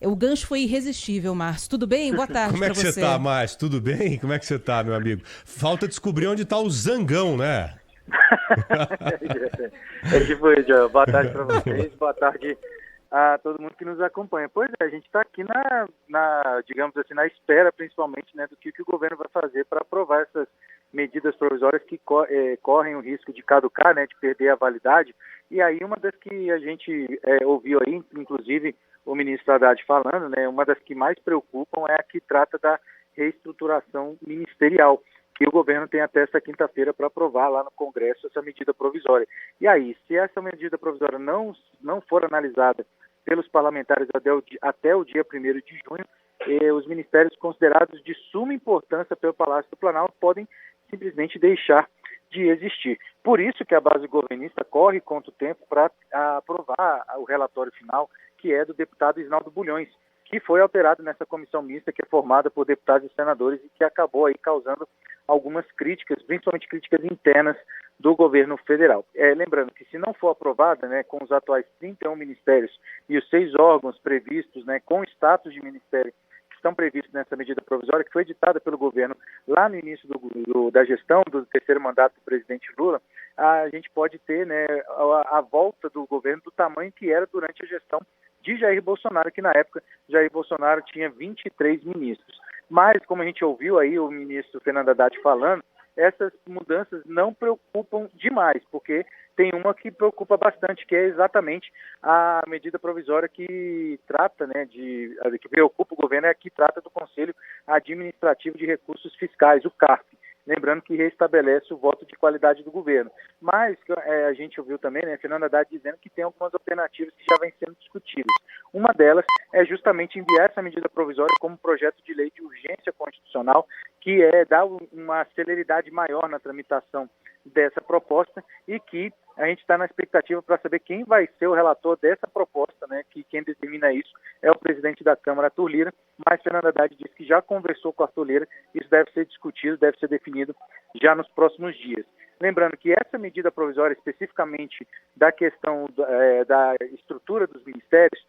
O gancho foi irresistível, Márcio. Tudo bem? Boa tarde Como é para que você você. tá, Márcio? Tudo bem? Como é que você tá, meu amigo? Falta descobrir onde tá o Zangão, né? É tipo isso, Joel. Boa tarde para vocês, boa tarde a todo mundo que nos acompanha. Pois é, a gente está aqui digamos assim, na espera, principalmente, né, do que o governo vai fazer para aprovar essas medidas provisórias que correm o risco de caducar, né, de perder a validade. E aí, uma das que a gente ouviu aí, inclusive o ministro Haddad falando, né, uma das que mais preocupam é a que trata da reestruturação ministerial, que o governo tem até esta quinta-feira para aprovar lá no Congresso essa medida provisória. E aí, se essa medida provisória não for analisada pelos parlamentares até o dia 1º de junho, os ministérios considerados de suma importância pelo Palácio do Planalto podem simplesmente deixar de existir. Por isso que a base governista corre contra o tempo para aprovar o relatório final, que é do deputado Isnaldo Bulhões, que foi alterado nessa comissão mista que é formada por deputados e senadores e que acabou aí causando algumas críticas, principalmente críticas internas do governo federal. Lembrando que se não for aprovada, né, com os atuais 31 ministérios e os 6 órgãos previstos, né, com status de ministério que estão previstos nessa medida provisória, que foi editada pelo governo lá no início da gestão do terceiro mandato do presidente Lula, a gente pode ter, né, a volta do governo do tamanho que era durante a gestão de Jair Bolsonaro, que na época Jair Bolsonaro tinha 23 ministros. Mas, como a gente ouviu aí o ministro Fernando Haddad falando, essas mudanças não preocupam demais, porque tem uma que preocupa bastante, que é exatamente a medida provisória que trata, né, que preocupa o governo, é a que trata do Conselho Administrativo de Recursos Fiscais, o CARF. Lembrando que restabelece o voto de qualidade do governo. Mas a gente ouviu também, né, Fernando Haddad dizendo que tem algumas alternativas que já vêm sendo discutidas. Uma delas é justamente enviar essa medida provisória como projeto de lei de urgência constitucional, que dá uma celeridade maior na tramitação dessa proposta e que a gente está na expectativa para saber quem vai ser o relator dessa proposta, né, que quem determina isso é o presidente da Câmara, Arthur Lira, mas Fernando Haddad disse que já conversou com Arthur Lira, isso deve ser discutido, deve ser definido já nos próximos dias. Lembrando que essa medida provisória, especificamente da questão da estrutura dos ministérios,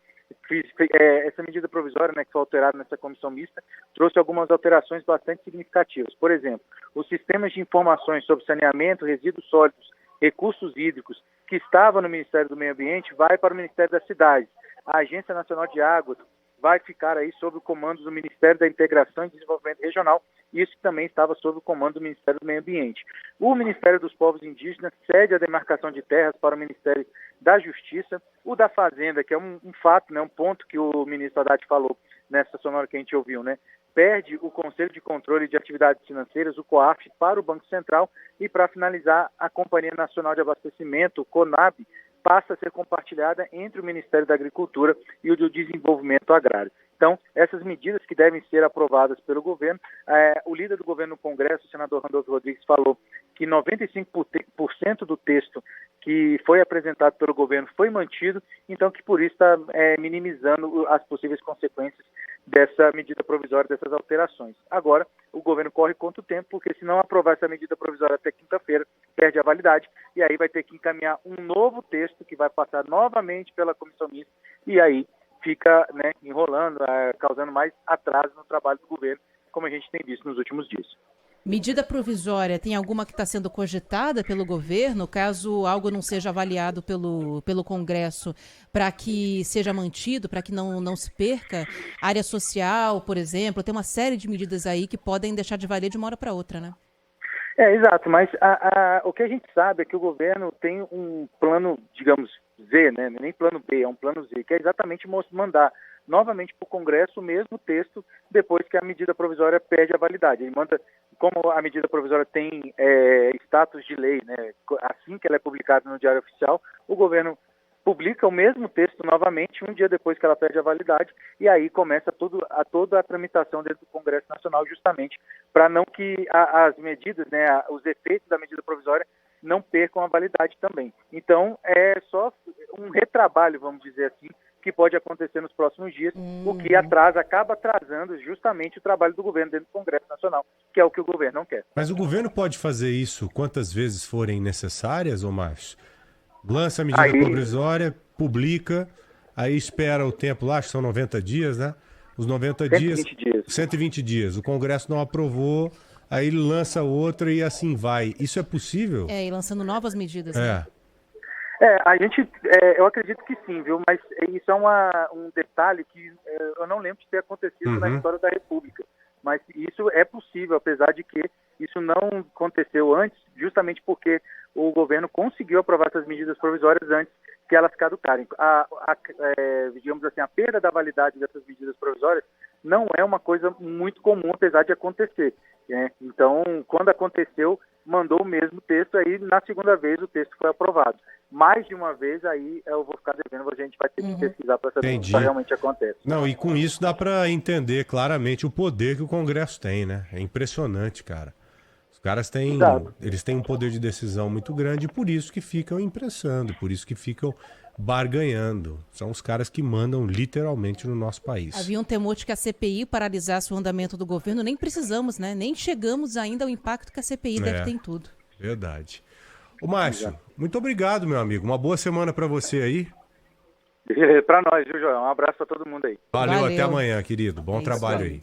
essa medida provisória, né, que foi alterada nessa comissão mista, trouxe algumas alterações bastante significativas. Por exemplo, os sistemas de informações sobre saneamento, resíduos sólidos, recursos hídricos, que estava no Ministério do Meio Ambiente, vai para o Ministério das Cidades. A Agência Nacional de Águas vai ficar aí sob o comando do Ministério da Integração e Desenvolvimento Regional, isso também estava sob o comando do Ministério do Meio Ambiente. O Ministério dos Povos Indígenas cede a demarcação de terras para o Ministério da Justiça. O da Fazenda, que é um fato, né, um ponto que o ministro Haddad falou nessa sonora que a gente ouviu, né, perde o Conselho de Controle de Atividades Financeiras, o COAF, para o Banco Central e, para finalizar, a Companhia Nacional de Abastecimento, o CONAB, passa a ser compartilhada entre o Ministério da Agricultura e o do Desenvolvimento Agrário. Então, essas medidas que devem ser aprovadas pelo governo, o líder do governo no Congresso, o senador Randolfo Rodrigues, falou que 95% do texto que foi apresentado pelo governo foi mantido, então que por isso está minimizando as possíveis consequências dessa medida provisória, dessas alterações. Agora, o governo corre contra o tempo, porque se não aprovar essa medida provisória até quinta-feira, perde a validade, e aí vai ter que encaminhar um novo texto que vai passar novamente pela comissão mista, e aí fica, né, enrolando, causando mais atraso no trabalho do governo, como a gente tem visto nos últimos dias. Medida provisória, tem alguma que está sendo cogitada pelo governo, caso algo não seja avaliado pelo Congresso, para que seja mantido, para que não se perca? Área social, por exemplo, tem uma série de medidas aí que podem deixar de valer de uma hora para outra, né? Exato, mas o que a gente sabe é que o governo tem um plano, digamos, Z, né? Nem plano B, é um plano Z, que é exatamente mandar novamente para o Congresso o mesmo texto depois que a medida provisória perde a validade. Ele manda, como a medida provisória tem status de lei, né? Assim que ela é publicada no Diário Oficial, o governo publica o mesmo texto novamente um dia depois que ela perde a validade, e aí começa toda a tramitação dentro do Congresso Nacional, justamente para não que as medidas, né, os efeitos da medida provisória não percam a validade também. Então, é só um retrabalho, vamos dizer assim, que pode acontecer nos próximos dias, o que acaba atrasando justamente o trabalho do governo dentro do Congresso Nacional, que é o que o governo não quer. Mas o governo pode fazer isso quantas vezes forem necessárias, ô Márcio? Lança a medida provisória, publica, aí espera o tempo lá, acho que são 90 dias, né? Os 90 120 dias. 120 dias. O Congresso não aprovou, aí ele lança outra e assim vai. Isso é possível? E lançando novas medidas. Né? Eu acredito que sim, viu? Mas isso é um detalhe que eu não lembro de ter acontecido na história da República. Mas isso é possível, apesar de que isso não aconteceu antes, justamente porque o governo conseguiu aprovar essas medidas provisórias antes que elas caducarem. Digamos assim, a perda da validade dessas medidas provisórias não é uma coisa muito comum, apesar de acontecer. Né? Então, quando aconteceu, mandou o mesmo texto, aí na segunda vez o texto foi aprovado. Mais de uma vez, aí eu vou ficar devendo, a gente vai ter que pesquisar para saber se isso realmente acontece. Não, e com isso dá para entender claramente o poder que o Congresso tem, né? É impressionante, cara. Os caras têm, eles têm um poder de decisão muito grande e por isso que ficam impressando, por isso que ficam barganhando. São os caras que mandam literalmente no nosso país. Havia um temor de que a CPI paralisasse o andamento do governo, nem precisamos, né? Nem chegamos ainda ao impacto que a CPI deve ter em tudo. Verdade. Ô, Márcio, muito obrigado, meu amigo. Uma boa semana para você aí. Para nós, viu, João? Um abraço para todo mundo aí. Valeu, até amanhã, querido. Bom trabalho aí.